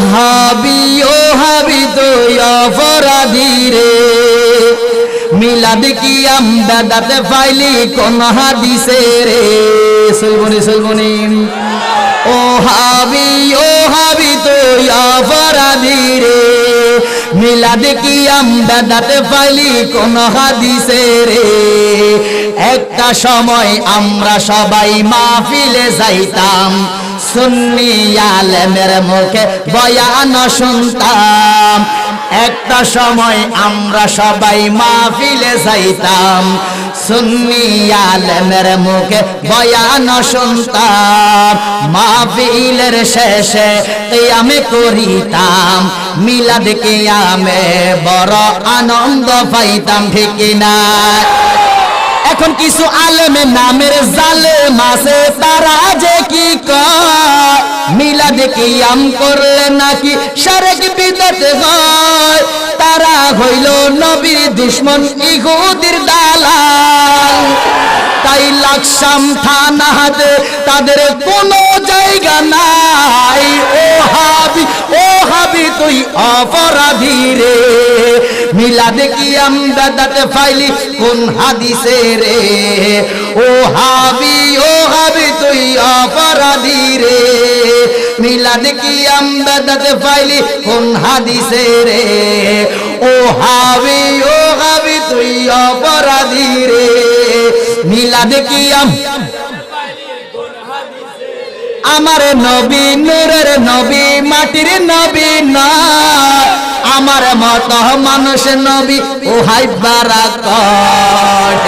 হাবি তুই অপরাধী রে মিলাদ কি আমদাদাতে পাইলি কোন হাদিসে রে সলবনি ও হাবি তুই অপরাধী রে মিলাদ কি আমদাদাতে পাইলি কোন হাদিসে রে একটা সময় আমরা সবাই মাহফিলে যাইতাম সুন্নি আলেমের মুখে বয়ান শুনতাম একটা সময় আমরা সবাই মাহফিলে যাইতাম সুন্নি আলেমের মুখে বয়ান শুনতাম মাহফিলের শেষে কিয়ামে করিতাম মিলাদ কিয়ামে বড় আনন্দ পাইতাম ঠিক না এখন কিছু আলেমে নামের জালেম আছে তারা যে কি কয় মিলাদ কিয়াম করলে নাকি শিরক বিদআত হয় তারা হইল নবীর দুশমন ইহুদির দালাল তাই লাকসাম থানাতে তাদের কোনো জায়গা নাই ও হাবি তুই অপরাধী রে মিলাদ কিয়াম দাদাতে ফাইলি কোন হাদিসে রে ও হাবি তুই অপরাধী রে মিলাদ কিয়াম দাদাতে ফাইলি কোন হাদিসে রে ও হাবি তুই অপরাধী রে মিলাদ কিয়াম আমার নবী নূরের নবী মাটির নবী না আমার মত মানুষ নবী ও হাই বারাকাত